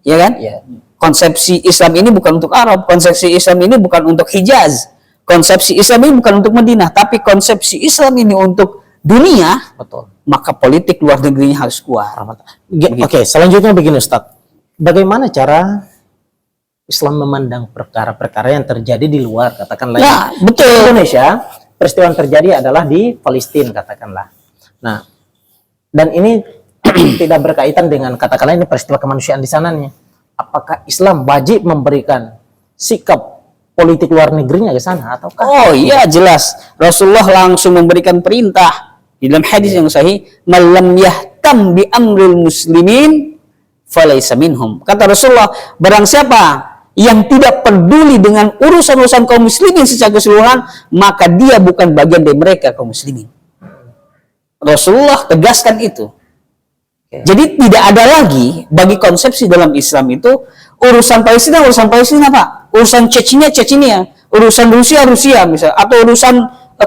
ya kan? Ya. Konsepsi Islam ini bukan untuk Arab, konsepsi Islam ini bukan untuk Hijaz, konsepsi Islam ini bukan untuk Madinah, tapi konsepsi Islam ini untuk dunia. Betul. Maka politik luar negerinya harus kuat. Oke, selanjutnya begini Ustadz. Bagaimana cara Islam memandang perkara-perkara yang terjadi di luar, katakanlah Ya, betul. Di Indonesia, peristiwa yang terjadi adalah di Palestina, katakanlah. Nah, dan ini tidak berkaitan dengan katakanlah ini peristiwa kemanusiaan di sananya. Apakah Islam wajib memberikan sikap politik luar negerinya ke sana ataukah? Oh iya, jelas. Rasulullah langsung memberikan perintah di dalam hadis yang sahih, "Man lam yahtam bi amril muslimin falaysa minhum." Kata Rasulullah, barang siapa yang tidak peduli dengan urusan-urusan kaum muslimin secara keseluruhan, maka dia bukan bagian dari mereka kaum muslimin. Rasulullah tegaskan itu. Jadi tidak ada lagi bagi konsepsi dalam Islam itu urusan Palestina Pak, urusan Chechnya, urusan Rusia misal, atau urusan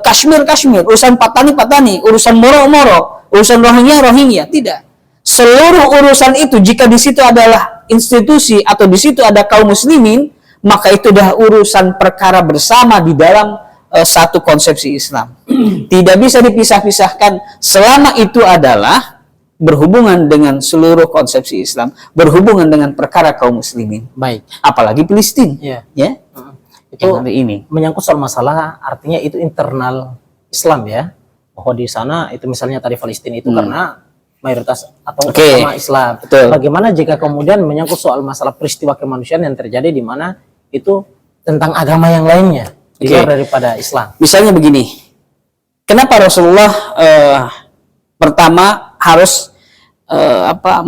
Kashmir, urusan Patani, urusan Moro, urusan Rohingya, tidak. Seluruh urusan itu jika di situ adalah institusi atau di situ ada kaum muslimin, maka itu adalah urusan perkara bersama di dalam satu konsepsi Islam. Tidak bisa dipisah-pisahkan selama itu adalah berhubungan dengan seluruh konsepsi Islam, berhubungan dengan perkara kaum muslimin. Baik. Apalagi Palestina. Ya. Itu ini menyangkut soal masalah, artinya itu internal Islam ya. Bahwa di sana itu misalnya tadi Palestina itu karena mayoritas atau utama Islam. Betul. Bagaimana jika kemudian menyangkut soal masalah peristiwa kemanusiaan yang terjadi di mana itu tentang agama yang lainnya di luar daripada Islam. Misalnya begini. Kenapa Rasulullah pertama harus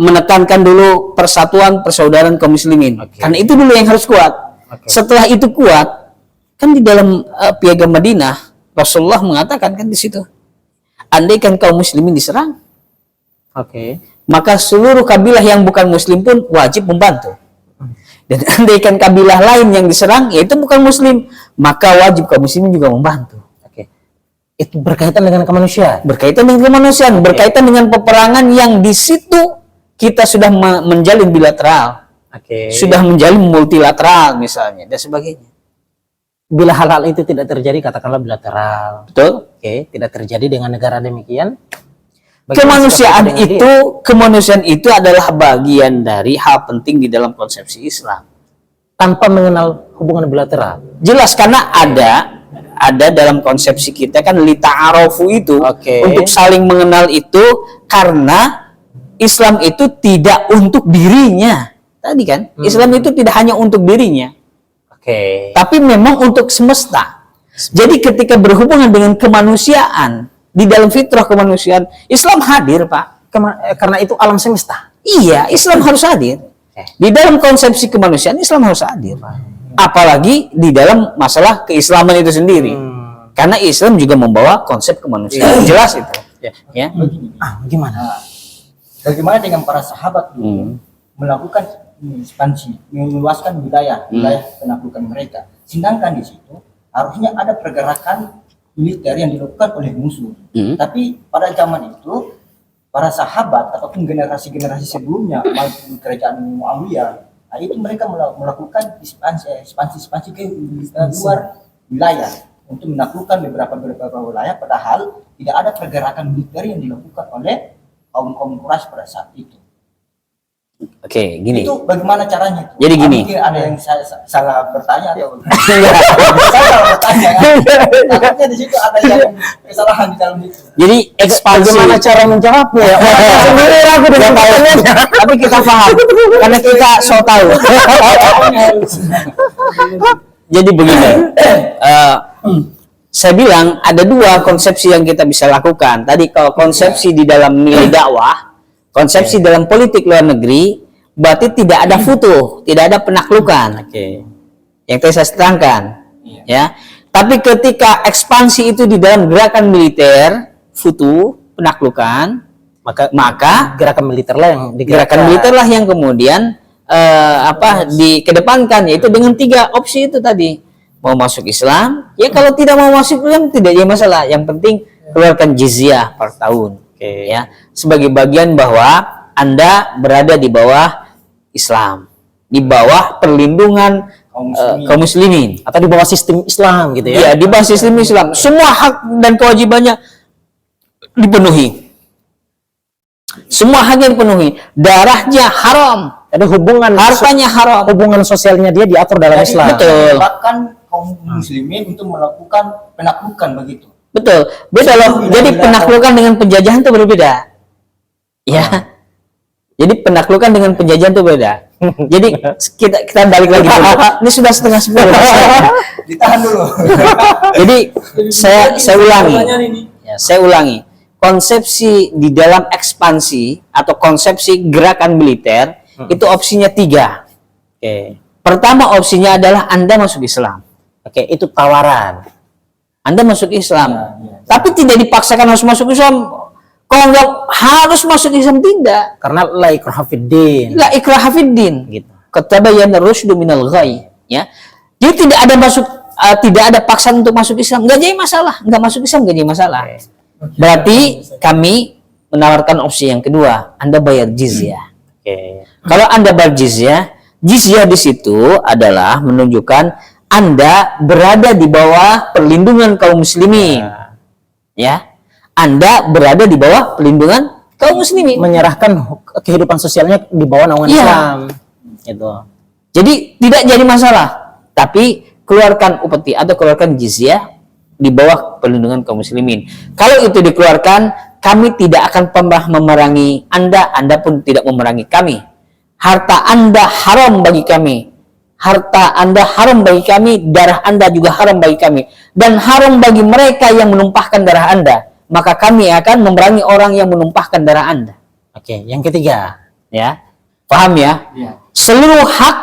menekankan dulu persatuan persaudaraan kaum muslimin? Karena itu dulu yang harus kuat. Setelah itu kuat, kan di dalam Piagam Madinah Rasulullah mengatakan kan di situ, andaikan kaum muslimin diserang, maka seluruh kabilah yang bukan muslim pun wajib membantu. Dan andaikan kabilah lain yang diserang, yaitu bukan muslim, maka wajib kaum muslimin juga membantu. Itu berkaitan dengan kemanusiaan. Berkaitan dengan kemanusiaan, berkaitan dengan peperangan yang di situ kita sudah menjalin bilateral, sudah menjalin multilateral misalnya dan sebagainya. Bila hal-hal itu tidak terjadi, katakanlah bilateral, betul? Tidak terjadi dengan negara demikian. Kemanusiaan itu adalah bagian dari hal penting di dalam konsepsi Islam. Tanpa mengenal hubungan bilateral. Jelas, karena ada dalam konsepsi kita kan lita'arofu itu untuk saling mengenal itu, karena Islam itu tidak untuk dirinya tadi kan. Islam itu tidak hanya untuk dirinya, tapi memang untuk semesta. Jadi ketika berhubungan dengan kemanusiaan, di dalam fitrah kemanusiaan, Islam hadir Pak, karena itu alam semesta. Iya, Islam harus hadir di dalam konsepsi kemanusiaan. Islam harus hadir, apalagi di dalam masalah keislaman itu sendiri, karena Islam juga membawa konsep kemanusiaan. Jelas itu. Ya. Bagaimana dengan para sahabat dulu melakukan ekspansi, meluaskan wilayah penaklukan mereka, sedangkan di situ harusnya ada pergerakan militer yang dilakukan oleh musuh. Tapi pada zaman itu para sahabat ataupun generasi-generasi sebelumnya, maupun kerajaan Muawiyah, itu mereka melakukan ekspansi ke luar wilayah untuk menaklukkan beberapa wilayah, padahal tidak ada pergerakan militer yang dilakukan oleh kaum Quraisy pada saat itu. Gini. Itu bagaimana caranya? Jadi gini. Mungkin ada yang salah bertanya atau salah bertanya kan? Takutnya di situ ada yang kesalahan di dalam itu. Jadi ekspansi. Bagaimana cara menjawabnya? Sendiri aku dengan pertanyaannya. Tapi kita paham karena kita so tahu. Jadi begini. Saya bilang ada dua konsepsi yang kita bisa lakukan. Tadi kalau konsepsi di dalam nilai dakwah, konsepsi dalam politik luar negeri, berarti tidak ada futuh, tidak ada penaklukan. Yang tadi saya terangkan, ya. Tapi ketika ekspansi itu di dalam gerakan militer, futuh, penaklukan, maka gerakan militer lah yang kemudian dikedepankan, yaitu dengan tiga opsi itu tadi. Mau masuk Islam, ya kalau tidak mau masuk Islam tidak ada masalah. Yang penting keluarkan jizyah per tahun, ya, sebagai bagian bahwa Anda berada di bawah Islam. di bawah perlindungan kaum muslimin. Atau di bawah sistem Islam gitu Ya, ya. di bawah sistem Islam. Semua hak dan kewajibannya dipenuhi. Semua haknya dipenuhi. Darahnya haram, Jadi hubungan hartanya haram. hubungan sosialnya dia diatur dalam Jadi, Islam. Betul. bahkan kaum muslimin untuk melakukan penaklukan begitu. Betul. Beda loh. Jadi penaklukan dengan penjajahan itu berbeda. Ya. Jadi penaklukan dengan penjajahan itu beda. Jadi kita balik lagi dulu. Ini sudah 9:30. Ditahan dulu. Jadi saya ulangi. Ya, saya ulangi. Konsepsi di dalam ekspansi atau konsepsi gerakan militer itu opsinya 3. Oke. Pertama opsinya adalah Anda masuk Islam. Oke, itu tawaran. Anda masuk Islam. Ya. Tapi tidak dipaksakan harus masuk Islam. Kalau nggak harus masuk Islam, tidak. Karena la ikraha fiddin. La ikraha fiddin. Gitu. Katabayyana rusydu minal ghayy, ya. Jadi tidak ada paksaan untuk masuk Islam. Nggak jadi masalah. Nggak masuk Islam nggak jadi masalah. Berarti kami menawarkan opsi yang kedua. Anda bayar jizyah. Oke. Kalau Anda bayar jizyah di situ adalah menunjukkan Anda berada di bawah perlindungan kaum muslimin. Ya. Anda berada di bawah perlindungan kaum muslimin. Menyerahkan kehidupan sosialnya di bawah naungan Iya. Islam. Gitu. Jadi tidak jadi masalah. Tapi keluarkan upeti atau keluarkan jizyah di bawah perlindungan kaum muslimin. Kalau itu dikeluarkan, kami tidak akan pernah memerangi Anda, Anda pun tidak memerangi kami. Harta Anda haram bagi kami. Harta Anda haram bagi kami, darah Anda juga haram bagi kami. Dan haram bagi mereka yang menumpahkan darah Anda. Maka kami akan memerangi orang yang menumpahkan darah Anda. Oke, yang ketiga. Ya, paham ya? Iya. Seluruh hak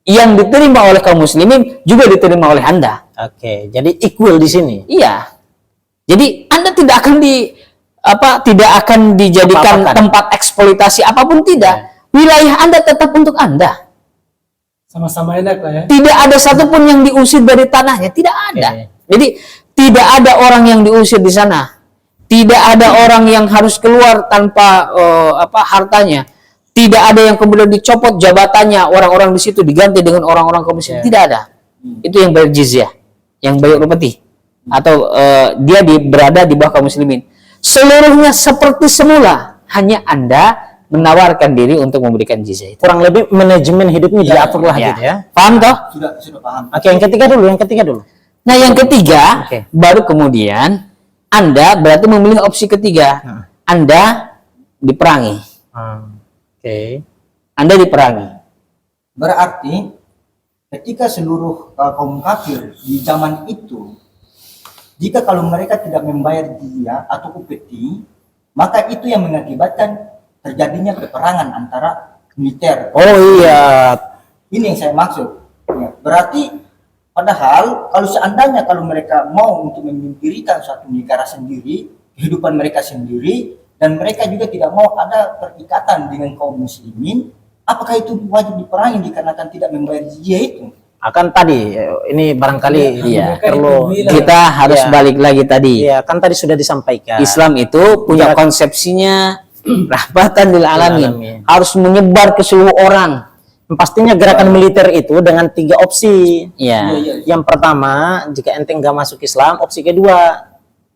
yang diterima oleh kaum muslimin juga diterima oleh Anda. Oke, jadi equal di sini. Iya. Jadi Anda tidak akan dijadikan Apa-apakan. tempat eksploitasi apapun, tidak. Wilayah Anda tetap untuk Anda. Sama-sama enak lah ya. Tidak ada satupun yang diusir dari tanahnya, tidak ada. Oke. Jadi tidak ada orang yang diusir di sana. Tidak ada orang yang harus keluar tanpa hartanya. Tidak ada yang kemudian dicopot jabatannya, orang-orang di situ diganti dengan orang-orang kaum muslimin. Tidak ada. Itu yang bayar jizyah, yang bayar upeti, atau dia berada di bawah kaum muslimin. Seluruhnya seperti semula, hanya Anda menawarkan diri untuk memberikan jizyah itu. Kurang lebih manajemen hidupnya diatur lah Ya. gitu ya. Paham toh? Sudah paham. Oke, yang ketiga dulu. Nah, yang ketiga, Oke. baru kemudian Anda berarti memilih opsi ketiga. Anda diperangi. Oke. Anda diperangi. Berarti ketika seluruh kaum kafir di zaman itu, jika kalau mereka tidak membayar jizyah atau upeti, maka itu yang mengakibatkan terjadinya peperangan antara militer. Oh iya. Ini yang saya maksud. Ya, berarti padahal kalau seandainya kalau mereka mau untuk mendirikan suatu negara sendiri, kehidupan mereka sendiri, dan mereka juga tidak mau ada perikatan dengan kaum muslimin, apakah itu wajib diperangi dikarenakan tidak membayar jizyah itu? Akan tadi ini barangkali Iya. perlu Kita harus Iya. balik lagi tadi. Iya, kan tadi sudah disampaikan. Islam itu punya Iya. konsepsinya rahmatan lil alamin, alamin. harus menyebar ke seluruh orang. Pastinya gerakan militer itu dengan 3 opsi. Ya. Yang pertama, jika ente nggak masuk Islam, opsi kedua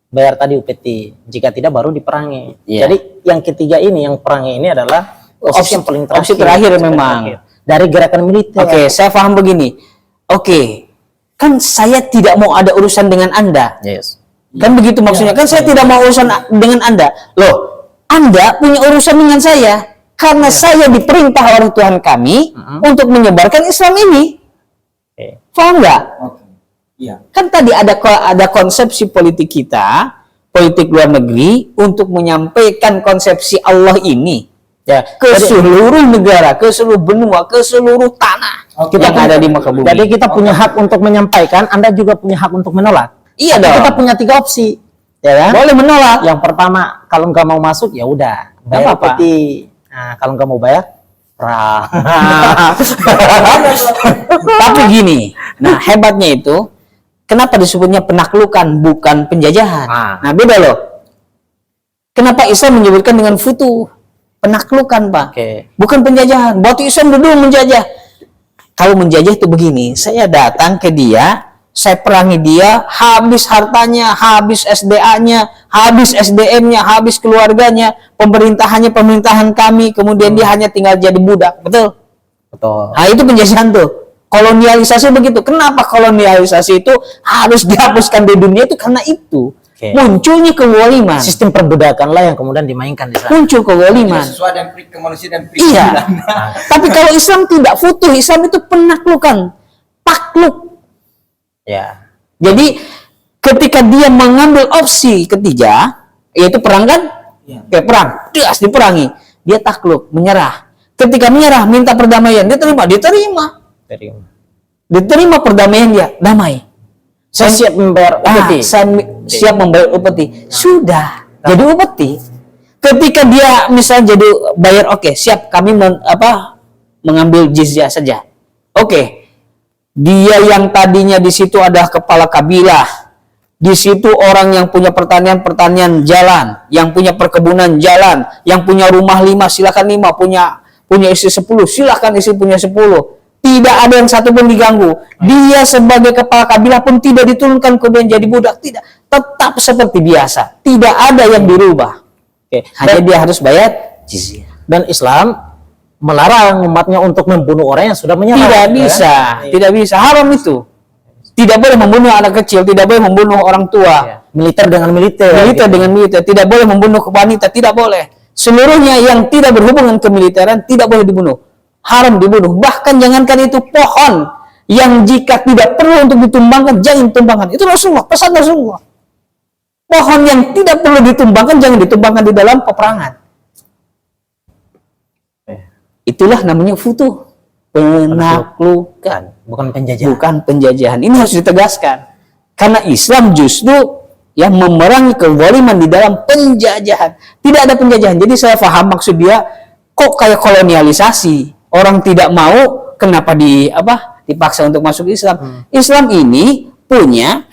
bayar tadi upeti. Jika tidak, baru diperangi. Iya. Jadi yang ketiga ini, yang perangi ini adalah opsi yang paling terakhir. opsi terakhir Opsi paling memang. terakhir. Dari gerakan militer. Oke, saya paham begini. Oke, kan saya tidak mau ada urusan dengan Anda. Yes. Kan begitu maksudnya. Kan saya tidak mau urusan dengan Anda. Loh, Anda punya urusan dengan saya. Karena saya diperintah oleh Tuhan kami untuk menyebarkan Islam ini. Oke. Paham nggak? Oke. Iya. Kan tadi ada konsepsi politik kita, politik luar negeri, untuk menyampaikan konsepsi Allah ini Ya, ke seluruh negara, ke seluruh benua, ke seluruh tanah Oke. yang ada di muka bumi. Jadi kita punya hak untuk menyampaikan, Anda juga punya hak untuk menolak. Iya Tapi dong. Kita punya 3 opsi, ya kan? Boleh menolak. Yang pertama, kalau nggak mau masuk ya udah, bayar apa-apa. upeti. Nah, kalau nggak mau bayar, perang. Tapi gini, nah hebatnya itu, kenapa disebutnya penaklukan bukan penjajahan? Nah beda loh. Kenapa Islam menyebutkan dengan futuh? Penaklukan, Pak. Oke. Bukan penjajahan. Waktu Islam dulu menjajah. kalau menjajah itu begini, saya datang ke dia, saya perangi dia, habis hartanya, habis SDA-nya, habis SDM-nya, habis keluarganya, pemerintahan kami, kemudian dia hanya tinggal jadi budak, betul? Betul. Nah itu penjajahan tuh. Kolonialisasi begitu. Kenapa kolonialisasi itu harus dihapuskan di dunia itu? Karena itu. Oke. Munculnya kezaliman. Sistem perbudakan lah yang kemudian dimainkan di sana. Muncul kezaliman. Sesuai dengan kemanusiaan dan Iya. peristiwa. Tapi kalau Islam tidak futuh, Islam itu penaklukan. Takluk. Ya. Jadi ketika dia mengambil opsi ketiga, yaitu perang kan? Iya. Kayak perang. Das diperangi. Dia takluk, menyerah. Ketika menyerah, minta perdamaian. Dia terima. Diterima perdamaian dia. Damai. Saya siap membayar upeti. Saya siap membayar upeti. Sudah jadi upeti. Ketika dia misalnya jadi bayar, oke, siap kami mengambil jizyah saja. Oke. Dia yang tadinya di situ ada kepala kabilah. Di situ orang yang punya pertanian jalan, yang punya perkebunan jalan, yang punya rumah 5 silakan 5, punya istri 10 silakan istri punya 10. Tidak ada yang satu pun diganggu. Dia sebagai kepala kabilah pun tidak diturunkan kemudian jadi budak. Tidak. Tetap seperti biasa. Tidak ada yang dirubah. Oke. Hanya dia harus bayar jizyah. Dan Islam melarang umatnya untuk membunuh orang yang sudah menyerah. Tidak bisa. Tidak bisa. Haram itu. Tidak boleh membunuh anak kecil. Tidak boleh membunuh orang tua. Ya. Militer dengan militer. Militer dengan militer. Tidak boleh membunuh wanita. Tidak boleh. Seluruhnya yang tidak berhubungan kemiliteran tidak boleh dibunuh. Haram dibunuh. Bahkan jangankan itu, pohon yang jika tidak perlu untuk ditumbangkan jangan ditumbangkan. Itu Rasulullah, pesan Rasulullah. Pohon yang tidak perlu ditumbangkan jangan ditumbangkan di dalam peperangan. Itulah namanya futuh, penaklukan, Bukan penjajahan. bukan penjajahan. Ini harus ditegaskan. Karena Islam justru yang memerangi kezaliman di dalam penjajahan. Tidak ada penjajahan. Jadi saya paham maksud dia, kok kayak kolonialisasi. Orang tidak mau, kenapa dipaksa untuk masuk Islam? Islam ini punya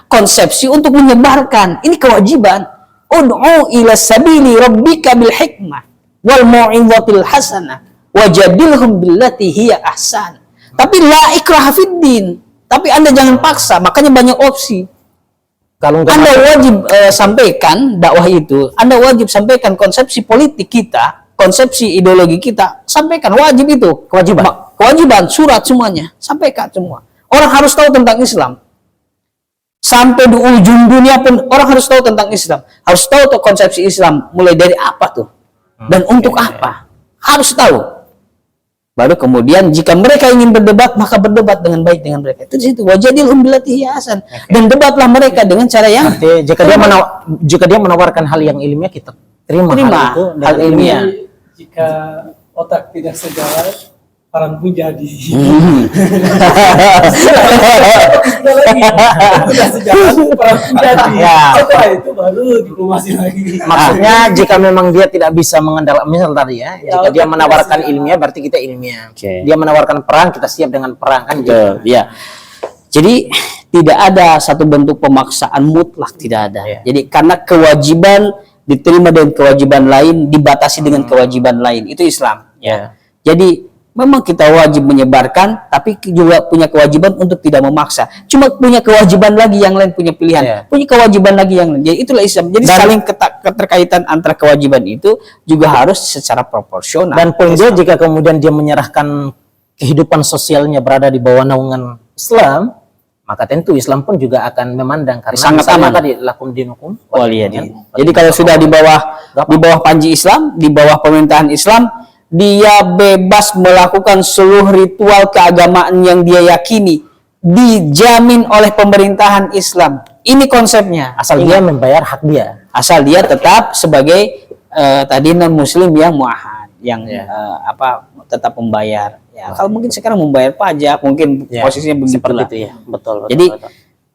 konsepsi untuk menyebarkan. Ini kewajiban. Ud'u ila sabili rabbika bil hikmah wal mau'izatil hasanah wajadilhum billati hiya ahsan. Tapi la ikraha fid din. Tapi Anda jangan paksa, makanya banyak opsi. Kalau enggak Anda wajib sampaikan dakwah itu. Anda wajib sampaikan konsepsi politik kita, konsepsi ideologi kita, sampaikan, wajib itu. Kewajiban, surat semuanya, sampaikan semua. Orang harus tahu tentang Islam. Sampai di ujung dunia pun orang harus tahu tentang Islam. Harus tahu tuh konsepsi Islam, mulai dari apa tuh dan untuk apa. Harus tahu. Baru kemudian jika mereka ingin berdebat, maka berdebat dengan baik dengan mereka. Itu di situ wajadilhum billati hiya ahsan. Dan debatlah mereka dengan cara yang Artinya, jika dia menawarkan hal yang ilmiah, kita terima hal itu hal ilmiah. Jika otak tidak sejalan, perang pun jadi. Sudah sejalan, perang pun jadi. Ya. Setelah itu baru diplomasi lagi. Maksudnya jika memang dia tidak bisa mengandalkan, misal tadi ya, jika dia menawarkan ilmiah berarti kita ilmiah. Oke. Dia menawarkan perang, kita siap dengan perang, kan gitu. Betul, ya. Jadi tidak ada satu bentuk pemaksaan mutlak, tidak ada. Ya. Jadi karena kewajiban diterima dengan kewajiban lain, dibatasi dengan kewajiban lain, itu Islam. Ya. Jadi memang kita wajib menyebarkan, tapi juga punya kewajiban untuk tidak memaksa. Cuma punya kewajiban lagi yang lain, punya pilihan, Ya. punya kewajiban lagi yang lain. Jadi itulah Islam. Jadi saling keterkaitan antara kewajiban itu juga harus secara proporsional. Dan poin dia, jika kemudian dia menyerahkan kehidupan sosialnya berada di bawah naungan Islam, maka tentu Islam pun juga akan memandang, karena Sangat misalnya aman. tadi lakum dinukum Waliyadin. Jadi kalau sudah di bawah panji Islam, di bawah pemerintahan Islam, dia bebas melakukan seluruh ritual keagamaan yang dia yakini, dijamin oleh pemerintahan Islam. Ini konsepnya. asal dia membayar hak dia. Asal dia tetap sebagai tadi non muslim yang muahad, yang tetap membayar. Ya, kalau mungkin sekarang membayar pajak, mungkin Ya, posisinya seperti begitulah. itu ya. Betul. Jadi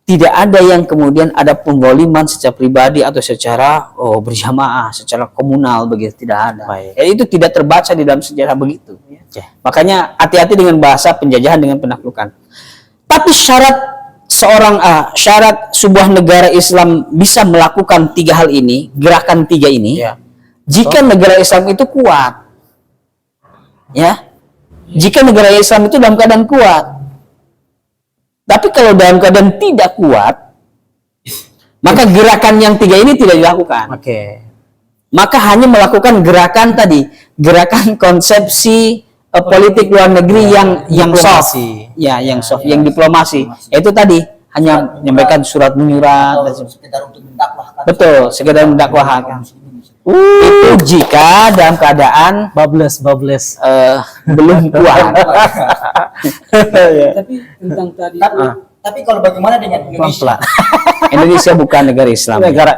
tidak ada yang kemudian ada penggoliman secara pribadi atau secara berjamaah, secara komunal begitu, tidak ada. Baik. Ya, itu tidak terbaca di dalam sejarah begitu. Ya. Makanya hati-hati dengan bahasa penjajahan dengan penaklukan. Tapi syarat sebuah negara Islam bisa melakukan 3 hal ini, gerakan 3 ini, Ya. jika negara Islam itu kuat, ya. jika negara Islam itu dalam keadaan kuat. Tapi kalau dalam keadaan tidak kuat, maka gerakan yang tiga ini tidak dilakukan. Oke. Maka hanya melakukan gerakan tadi, gerakan konsepsi politik luar negeri yang soft, Diplomasi. ya, yang soft, yang diplomasi. Itu tadi hanya menyampaikan surat menyurat, Atau sekedar untuk mendakwahkan. betul, sekedar mendakwahkan. Itu jika dalam keadaan Bablas. belum kuat. Tapi tentang tadi Tapi kalau bagaimana dengan Indonesia? Pelan-pelan. Indonesia bukan negara Islam. Negara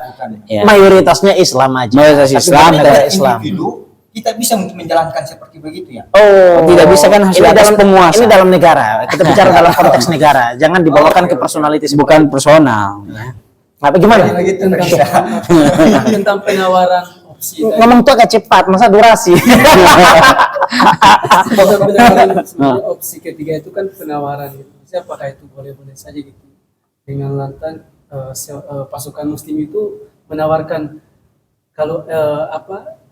Ya. mayoritasnya Islam aja. Mayoritas Tapi Islam, negara Negara Islam. individu kita bisa menjalankan seperti begitu ya. Oh, Tidak bisa kan harus ini atas dalam penguasa. Ini dalam negara. Kita bicara dalam konteks negara. Jangan dibawakan ke personalitas. Bukan personal. Ya. Nah, bagaimana? Gitu, tentang penawaran opsi tadi. Ngomong tuh agak cepat, masa durasi. Opsi ketiga itu kan penawaran gitu. Apakah itu boleh-boleh saja gitu dengan lantang pasukan Muslim itu menawarkan kalau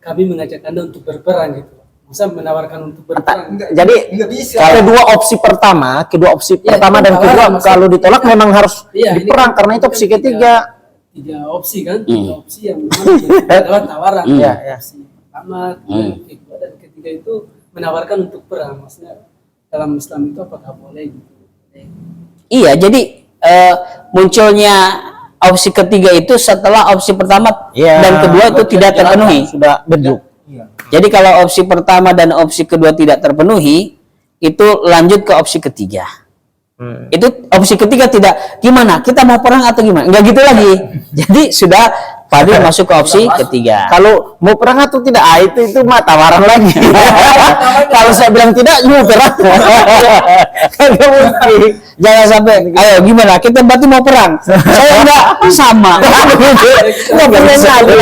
kami mengajak Anda untuk berperang gitu. Masa menawarkan untuk berperang? Jadi Nggak bisa. kedua opsi pertama Ya, dan itu kedua tawaran, kalau ditolak maksudnya. memang harus Iya, ini diperang kan- karena itu ini kan opsi ketiga. Tiga opsi kan, tiga opsi yang memang adalah tawaran. Iya, iya. Opsi pertama, kedua dan ketiga itu menawarkan untuk perang. Maksudnya dalam Islam itu apakah boleh gitu? Iya, jadi munculnya opsi ketiga itu setelah opsi pertama Iya, dan kedua itu tidak terpenuhi. Sudah beduk. Iya. Jadi kalau opsi pertama dan opsi kedua tidak terpenuhi, itu lanjut ke opsi ketiga. Itu opsi ketiga tidak gimana? Kita mau perang atau gimana? Enggak gitu lagi. Jadi sudah Fadil masuk ke opsi ketiga. Kalau mau perang atau tidak, itu mah tawaran lagi. Kalau saya bilang tidak, mau perang. Kagak mungkin. Jangan sampai, ayo gimana? Kita berarti mau perang. Saya enggak sama. Nggak pengen lagi.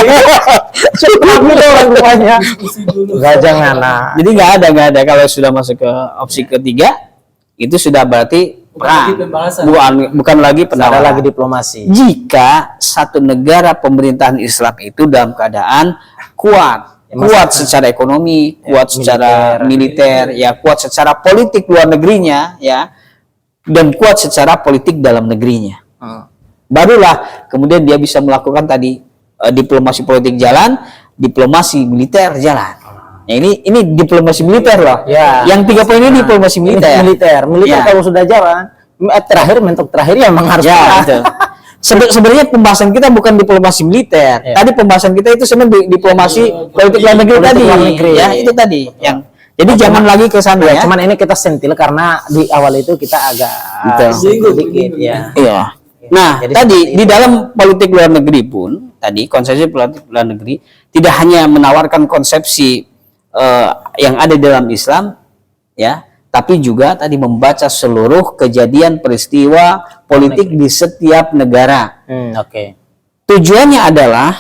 Cepat gitu orang tuanya. Nggak, jangan lah. Jadi nggak ada. Kalau sudah masuk ke opsi ketiga, itu sudah berarti Bukan lagi perang. pembahasan. Bukan lagi Ada penawaran. lagi diplomasi. Jika satu negara pemerintahan Islam itu dalam keadaan kuat, kuat secara ekonomi, kuat secara militer, ya kuat secara politik luar negerinya, ya, dan kuat secara politik dalam negerinya. Barulah kemudian dia bisa melakukan tadi diplomasi politik jalan, diplomasi militer jalan. Ya, ini diplomasi militer loh. Ya. Yang 3 poin ini diplomasi militer. Militer Ya. kalau sudah jalan, mentok terakhir ya memang harus Ya, perang. betul. Sebenarnya pembahasan kita bukan diplomasi militer. Ya. Tadi pembahasan kita itu sebenarnya diplomasi politik luar negeri politik tadi. luar negeri. Ya, itu tadi. Yang jadi jangan lagi ke sana Ya, ya. cuman ini kita sentil karena di awal itu kita agak Betul. sedikit ya. Iya. Nah, Jadi tadi seperti di itu. dalam politik luar negeri pun tadi konsepsi politik luar negeri tidak hanya menawarkan konsepsi yang ada di dalam Islam, ya, tapi juga tadi membaca seluruh kejadian peristiwa politik di setiap negara. Oke. Tujuannya adalah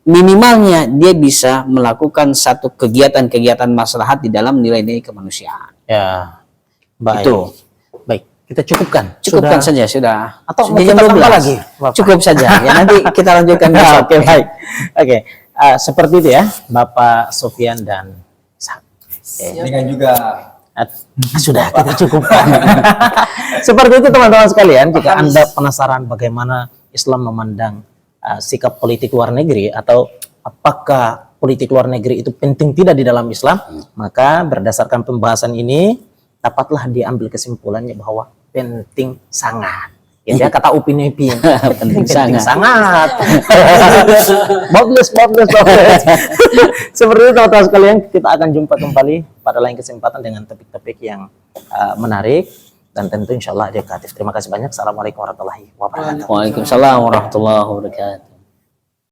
minimalnya dia bisa melakukan satu kegiatan-kegiatan maslahat di dalam nilai-nilai kemanusiaan. Ya. Baik. Itu. Baik, kita cukupkan. Cukupkan Sudah. saja sudah. Atau Sudah mau jam kita tambah 12. lagi, Bapak? Cukup saja. Ya nanti kita lanjutkan besok. Oke, baik. Oke. Seperti itu ya, Bapak Sofian dan Ishak. Dengan juga Sudah kita cukupkan. Seperti itu teman-teman sekalian, jika Anda penasaran bagaimana Islam memandang sikap politik luar negeri atau apakah politik luar negeri itu penting tidak di dalam Islam, maka berdasarkan pembahasan ini dapatlah diambil kesimpulannya bahwa penting sangat. Ya, kata Upin Ipin. Penting sangat. sangat. Bagus. Seperti itu teman-teman sekalian, kita akan jumpa kembali pada lain kesempatan dengan topik-topik yang menarik dan tentu insya Allah edukatif. Terima kasih banyak. Assalamualaikum warahmatullahi wabarakatuh. Waalaikumsalam warahmatullahi wabarakatuh.